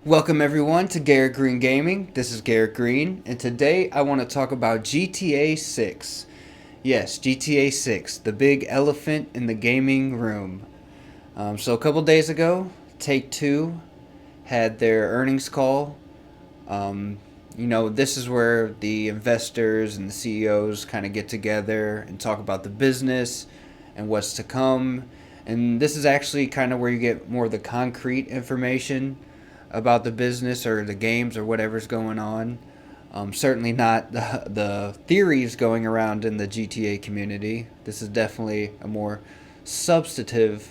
Welcome everyone to Garrett Green Gaming. This is Garrett Green, and today I want to talk about GTA 6. Yes, GTA 6, the big elephant in the gaming room. So a couple days ago, Take-Two had their earnings call. This is where the investors and the CEOs kind of get together and talk about the business and what's to come. And this is actually kind of where you get more of the concrete information about the business or the games or whatever's going on. Certainly not the theories going around in the GTA community. This is definitely a more substantive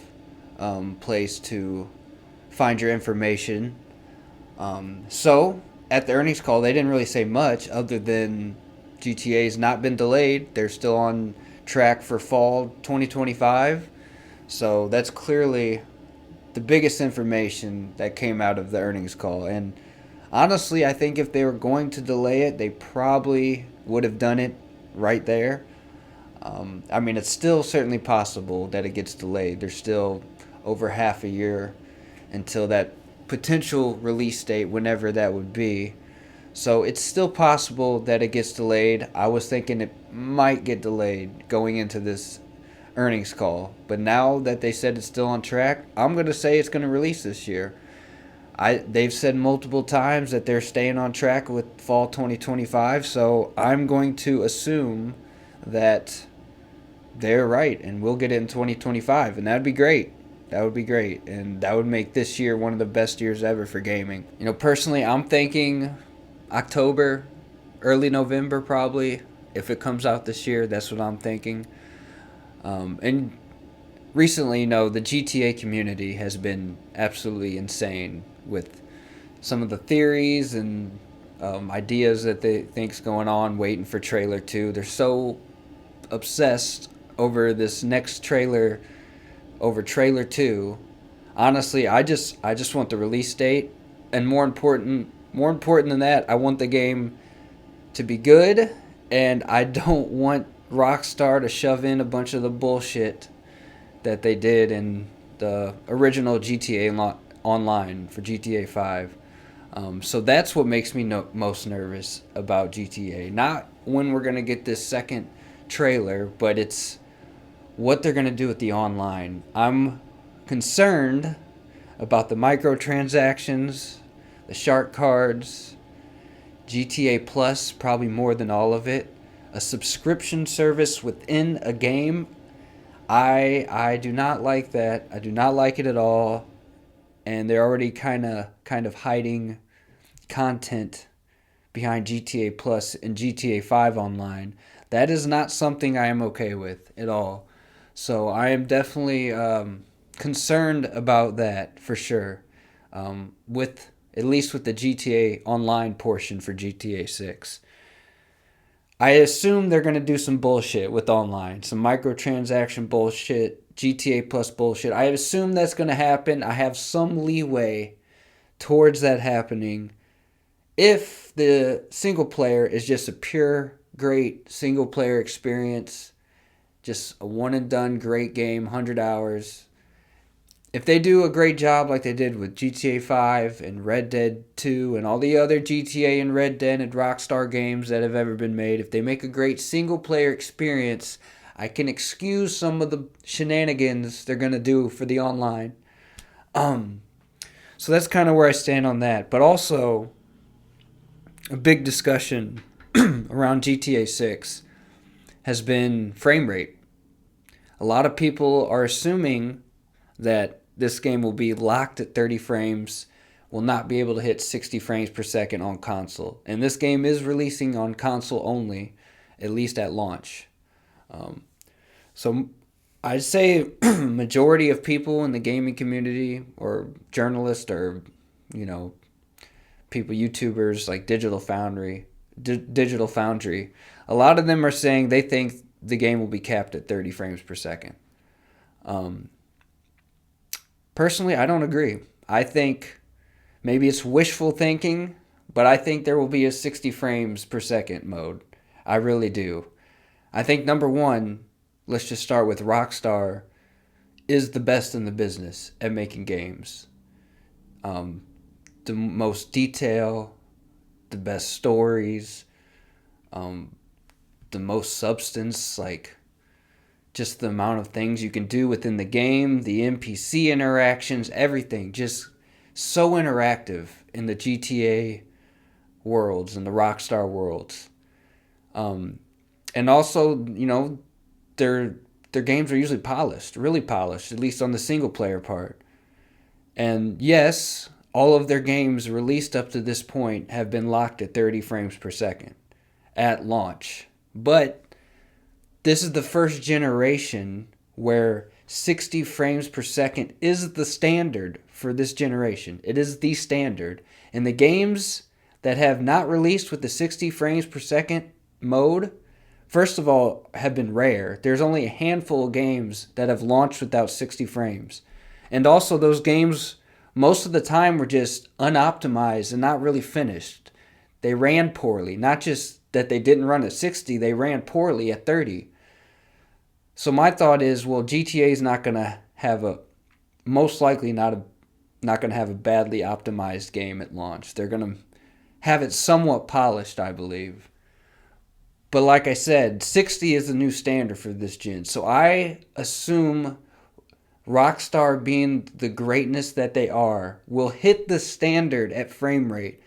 place to find your information. So, at the earnings call, they didn't really say much other than GTA's not been delayed. They're still on track for fall 2025. So, that's clearly the biggest information that came out of the earnings call. And honestly, I think if they were going to delay it, they probably would have done it right there. It's still certainly possible that it gets delayed. There's still over half a year until that potential release date, whenever that would be. So it's still possible that it gets delayed. I was thinking it might get delayed going into this earnings call, but now that they said it's still on track, I'm going to say it's going to release this year. They've said multiple times that they're staying on track with fall 2025, so I'm going to assume that they're right and we'll get it in 2025, and that'd be great. That would be great, and that would make this year one of the best years ever for gaming. Personally, I'm thinking October, early November probably. If it comes out this year, that's what I'm thinking. And recently, the GTA community has been absolutely insane with some of the theories and ideas that they think's going on, waiting for trailer 2. They're so obsessed over this next trailer, over trailer 2. Honestly, I just want the release date, and more important than that, I want the game to be good, and I don't want Rockstar to shove in a bunch of the bullshit that they did in the original GTA Online for GTA 5. So that's what makes me most nervous about GTA. Not when we're going to get this second trailer, but it's what they're going to do with the online. I'm concerned about the microtransactions, the shark cards, GTA Plus, probably more than all of it. A subscription service within a game. I do not like that. I do not like it at all. And they're already kind of hiding content behind GTA Plus and GTA 5 online. That is not something I am okay with at all. So I am definitely concerned about that for sure. With at least with the GTA Online portion for GTA 6. I assume they're going to do some bullshit with online, some microtransaction bullshit, GTA Plus bullshit. I assume that's going to happen. I have some leeway towards that happening if the single player is just a pure, great single player experience, just a one and done great game, 100 hours. If they do a great job like they did with GTA 5 and Red Dead 2 and all the other GTA and Red Dead and Rockstar games that have ever been made, if they make a great single player experience, I can excuse some of the shenanigans they're going to do for the online. So that's kind of where I stand on that. But also, a big discussion around GTA 6 has been frame rate. A lot of people are assuming that this game will be locked at 30 frames, will not be able to hit 60 frames per second on console. And this game is releasing on console only, at least at launch. So I'd say majority of people in the gaming community or journalists or, you know, people, YouTubers like Digital Foundry, a lot of them are saying they think the game will be capped at 30 frames per second. Personally, I don't agree. I think maybe it's wishful thinking, but I think there will be a 60 frames per second mode. I really do. I think number one, let's just start with Rockstar, is the best in the business at making games. the most detail, the best stories, um, the most substance, like just the amount of things you can do within the game, the NPC interactions, everything. Just so interactive in the GTA worlds and the Rockstar worlds. Um, and also, their games are usually polished, really polished, at least on the single player part. And yes, all of their games released up to this point have been locked at 30 frames per second at launch. But this is the first generation where 60 frames per second is the standard for this generation. It is the standard. And the games that have not released with the 60 frames per second mode, first of all, have been rare. There's only a handful of games that have launched without 60 frames. And also, those games, most of the time, were just unoptimized and not really finished. They ran poorly. Not just that they didn't run at 60, they ran poorly at 30. So my thought is, well, GTA is not going to have most likely not going to have a badly optimized game at launch. They're going to have it somewhat polished, I believe. But like I said, 60 is the new standard for this gen. So I assume Rockstar, being the greatness that they are, will hit the standard at frame rate.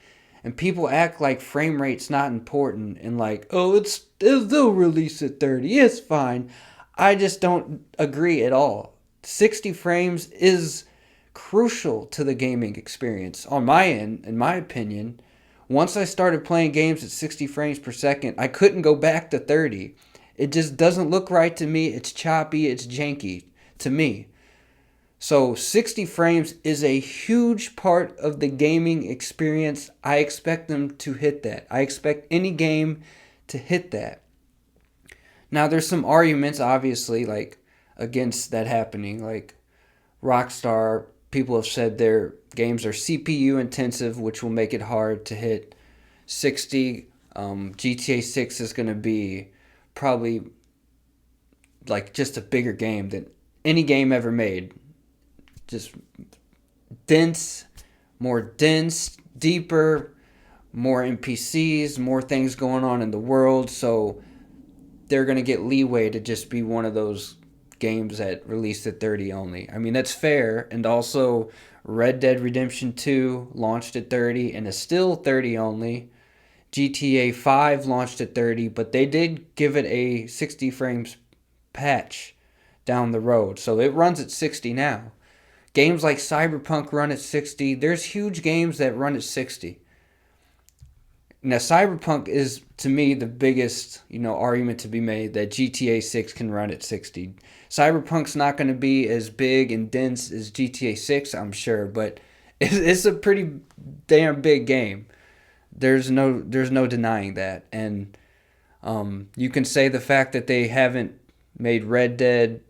And people act like frame rate's not important and like, oh, they'll release at 30. It's fine. I just don't agree at all. 60 frames is crucial to the gaming experience. On my end, in my opinion, once I started playing games at 60 frames per second, I couldn't go back to 30. It just doesn't look right to me. It's choppy, it's janky to me. So 60 frames is a huge part of the gaming experience. I expect them to hit that. I expect any game to hit that. Now there's some arguments, obviously, like against that happening. Like Rockstar, people have said their games are CPU intensive, which will make it hard to hit 60. GTA 6 is going to be probably like just a bigger game than any game ever made. Just dense, deeper, more NPCs, more things going on in the world. So they're going to get leeway to just be one of those games that released at 30 only. I mean, that's fair. And also, Red Dead Redemption 2 launched at 30 and is still 30 only. GTA 5 launched at 30, but they did give it a 60 frames patch down the road. So it runs at 60 now. Games like Cyberpunk run at 60. There's huge games that run at 60. Now, Cyberpunk is, to me, the biggest, argument to be made that GTA 6 can run at 60. Cyberpunk's not going to be as big and dense as GTA 6, I'm sure, but it's a pretty damn big game. There's no denying that. And you can say the fact that they haven't made Red Dead,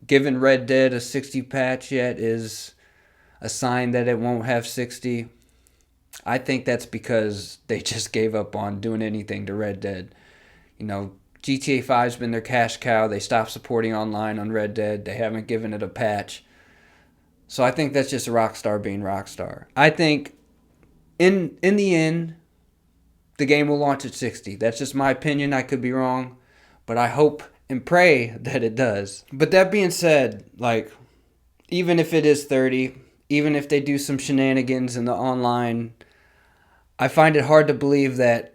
given Red Dead a 60 patch yet is a sign that it won't have 60. I think that's because they just gave up on doing anything to Red Dead. GTA 5's been their cash cow. They stopped supporting online on Red Dead. They haven't given it a patch. So I think that's just Rockstar being Rockstar. I think in the end, the game will launch at 60. That's just my opinion. I could be wrong. But I hope and pray that it does. But that being said, even if it is 30, even if they do some shenanigans in the online, I find it hard to believe that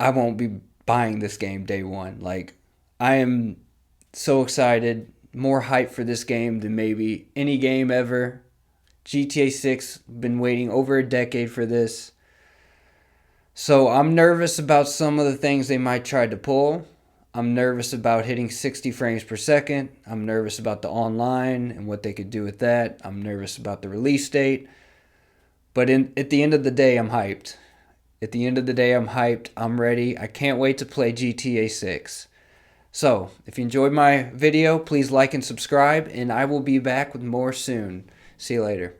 I won't be buying this game day one. I am so excited, more hype for this game than maybe any game ever. GTA 6, been waiting over a decade for this. So I'm nervous about some of the things they might try to pull. I'm nervous about hitting 60 frames per second. I'm nervous about the online and what they could do with that. I'm nervous about the release date. But at the end of the day, I'm hyped. At the end of the day, I'm hyped. I'm ready. I can't wait to play GTA 6. So, if you enjoyed my video, please like and subscribe, and I will be back with more soon. See you later.